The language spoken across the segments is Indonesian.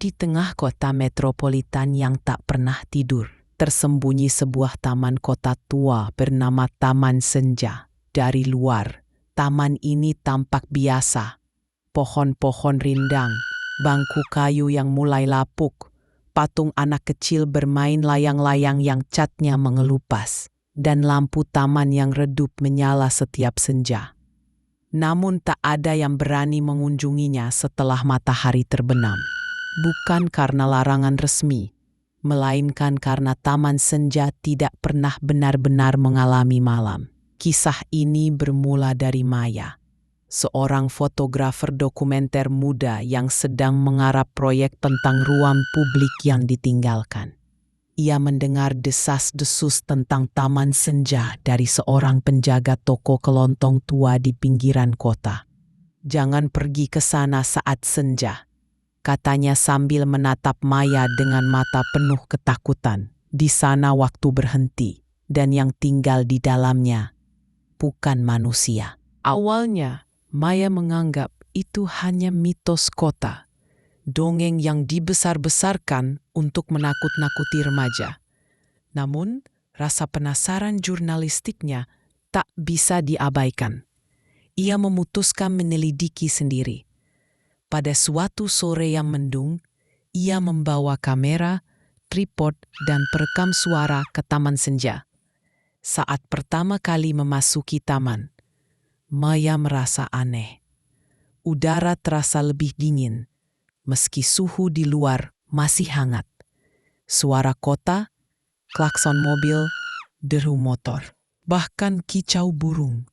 Di tengah kota metropolitan yang tak pernah tidur, tersembunyi sebuah taman kota tua bernama Taman Senja. Dari luar, taman ini tampak biasa. Pohon-pohon rindang, bangku kayu yang mulai lapuk, patung anak kecil bermain layang-layang yang catnya mengelupas, dan lampu taman yang redup menyala setiap senja. Namun tak ada yang berani mengunjunginya setelah matahari terbenam. Bukan karena larangan resmi, melainkan karena Taman Senja tidak pernah benar-benar mengalami malam. Kisah ini bermula dari Maya, seorang fotografer dokumenter muda yang sedang menggarap proyek tentang ruang publik yang ditinggalkan. Ia mendengar desas-desus tentang Taman Senja dari seorang penjaga toko kelontong tua di pinggiran kota. "Jangan pergi ke sana saat senja," katanya sambil menatap Maya dengan mata penuh ketakutan. "Di sana waktu berhenti, dan yang tinggal di dalamnya bukan manusia." Awalnya, Maya menganggap itu hanya mitos kota, dongeng yang dibesar-besarkan untuk menakut-nakuti remaja. Namun, rasa penasaran jurnalistiknya tak bisa diabaikan. Ia memutuskan menyelidiki sendiri. Pada suatu sore yang mendung, ia membawa kamera, tripod, dan perekam suara ke Taman Senja. Saat pertama kali memasuki taman, Maya merasa aneh. Udara terasa lebih dingin, meski suhu di luar masih hangat. Suara kota, klakson mobil, deru motor, bahkan kicau burung,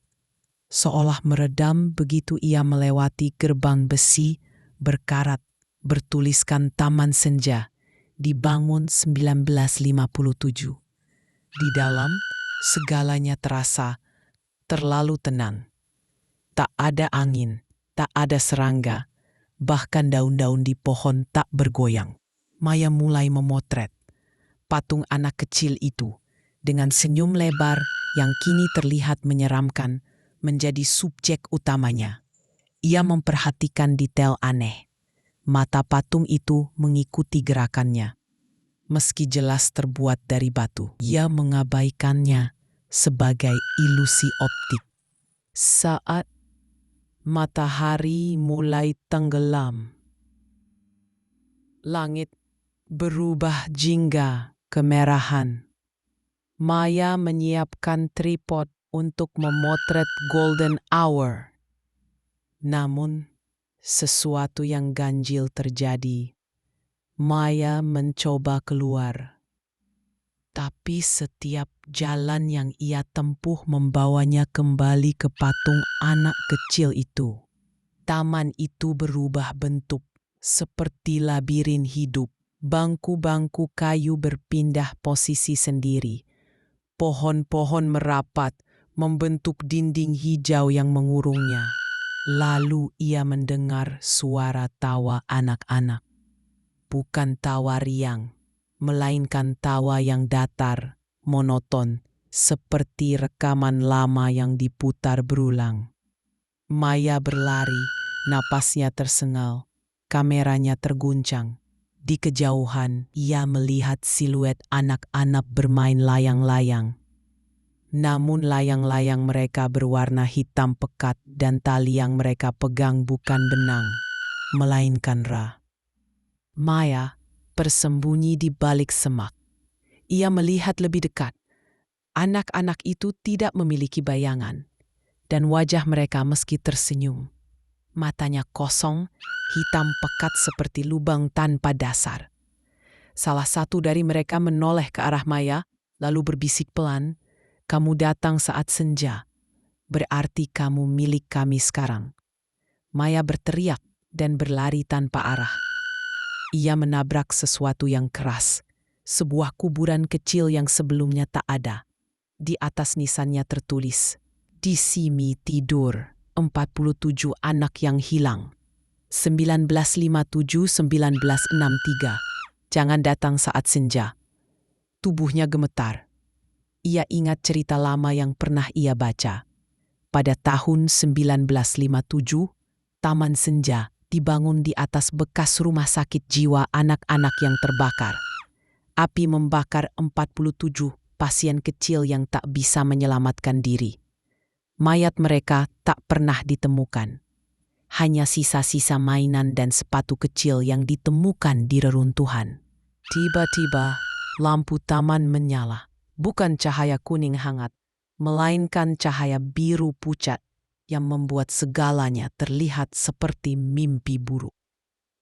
seolah meredam begitu ia melewati gerbang besi berkarat bertuliskan Taman Senja, dibangun 1957. Di dalam, segalanya terasa terlalu tenang. Tak ada angin, tak ada serangga, bahkan daun-daun di pohon tak bergoyang. Maya mulai memotret patung anak kecil itu dengan senyum lebar yang kini terlihat menyeramkan menjadi subjek utamanya. Ia memperhatikan detail aneh. Mata patung itu mengikuti gerakannya. Meski jelas terbuat dari batu, ia mengabaikannya sebagai ilusi optik. Saat matahari mulai tenggelam, langit berubah jingga kemerahan. Maya menyiapkan tripod untuk memotret golden hour. Namun, sesuatu yang ganjil terjadi. Maya mencoba keluar, tapi setiap jalan yang ia tempuh membawanya kembali ke patung anak kecil itu. Taman itu berubah bentuk, seperti labirin hidup. Bangku-bangku kayu berpindah posisi sendiri. Pohon-pohon merapat, membentuk dinding hijau yang mengurungnya. Lalu ia mendengar suara tawa anak-anak. Bukan tawa riang, melainkan tawa yang datar, monoton, seperti rekaman lama yang diputar berulang. Maya berlari, napasnya tersengal, kameranya terguncang. Di kejauhan, ia melihat siluet anak-anak bermain layang-layang. Namun layang-layang mereka berwarna hitam pekat dan tali yang mereka pegang bukan benang, melainkan ra. Maya bersembunyi di balik semak. Ia melihat lebih dekat. Anak-anak itu tidak memiliki bayangan, dan wajah mereka meski tersenyum. Matanya kosong, hitam pekat seperti lubang tanpa dasar. Salah satu dari mereka menoleh ke arah Maya, lalu berbisik pelan, "Kamu datang saat senja, berarti kamu milik kami sekarang." Maya berteriak dan berlari tanpa arah. Ia menabrak sesuatu yang keras, sebuah kuburan kecil yang sebelumnya tak ada. Di atas nisannya tertulis, "Di sini tidur 47 anak yang hilang. 1957-1963. Jangan datang saat senja." Tubuhnya gemetar. Ia ingat cerita lama yang pernah ia baca. Pada tahun 1957, Taman Senja dibangun di atas bekas rumah sakit jiwa anak-anak yang terbakar. Api membakar 47 pasien kecil yang tak bisa menyelamatkan diri. Mayat mereka tak pernah ditemukan. Hanya sisa-sisa mainan dan sepatu kecil yang ditemukan di reruntuhan. Tiba-tiba, lampu taman menyala. Bukan cahaya kuning hangat, melainkan cahaya biru pucat yang membuat segalanya terlihat seperti mimpi buruk.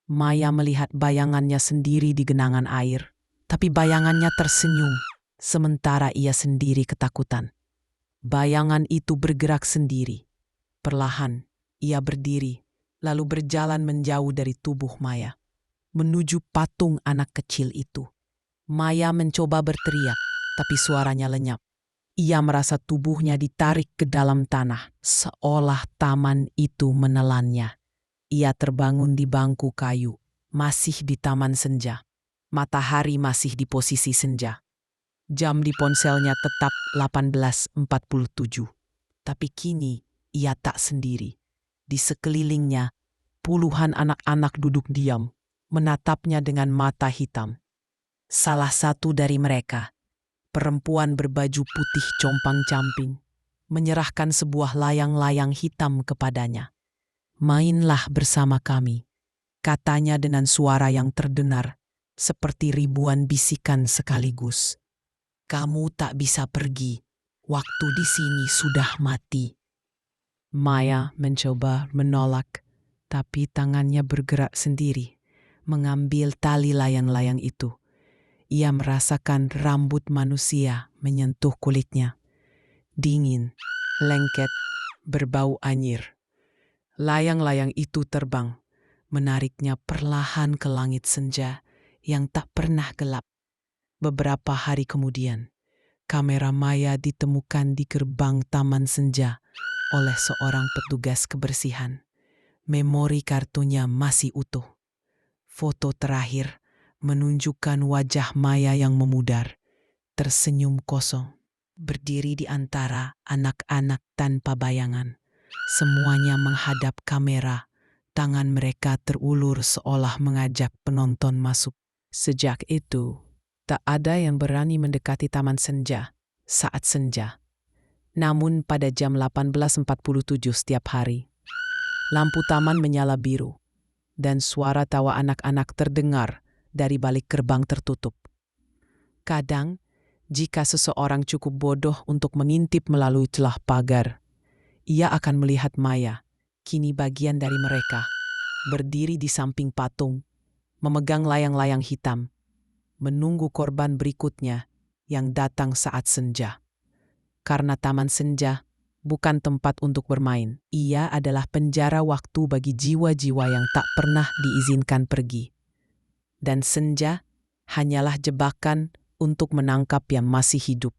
Maya melihat bayangannya sendiri di genangan air, tapi bayangannya tersenyum, sementara ia sendiri ketakutan. Bayangan itu bergerak sendiri. Perlahan, ia berdiri, lalu berjalan menjauh dari tubuh Maya, menuju patung anak kecil itu. Maya mencoba berteriak, tapi suaranya lenyap. Ia merasa tubuhnya ditarik ke dalam tanah, seolah taman itu menelannya. Ia terbangun di bangku kayu, masih di taman senja. Matahari masih di posisi senja. Jam di ponselnya tetap 18.47. Tapi kini ia tak sendiri. Di sekelilingnya, puluhan anak-anak duduk diam, menatapnya dengan mata hitam. Salah satu dari mereka, perempuan berbaju putih compang-camping, menyerahkan sebuah layang-layang hitam kepadanya. "Mainlah bersama kami," katanya dengan suara yang terdengar, seperti ribuan bisikan sekaligus. "Kamu tak bisa pergi, waktu di sini sudah mati." Maya mencoba menolak, tapi tangannya bergerak sendiri, mengambil tali layang-layang itu. Ia merasakan rambut manusia menyentuh kulitnya. Dingin, lengket, berbau anyir. Layang-layang itu terbang, menariknya perlahan ke langit senja yang tak pernah gelap. Beberapa hari kemudian, kamera Maya ditemukan di gerbang Taman Senja oleh seorang petugas kebersihan. Memori kartunya masih utuh. Foto terakhir menunjukkan wajah Maya yang memudar, tersenyum kosong, berdiri di antara anak-anak tanpa bayangan. Semuanya menghadap kamera, tangan mereka terulur seolah mengajak penonton masuk. Sejak itu, tak ada yang berani mendekati Taman Senja saat senja. Namun pada jam 18.47 setiap hari, lampu taman menyala biru dan suara tawa anak-anak terdengar dari balik gerbang tertutup. Kadang, jika seseorang cukup bodoh untuk mengintip melalui celah pagar, ia akan melihat Maya, kini bagian dari mereka, berdiri di samping patung, memegang layang-layang hitam, menunggu korban berikutnya yang datang saat senja. Karena Taman Senja bukan tempat untuk bermain, ia adalah penjara waktu bagi jiwa-jiwa yang tak pernah diizinkan pergi. Dan senja hanyalah jebakan untuk menangkap yang masih hidup.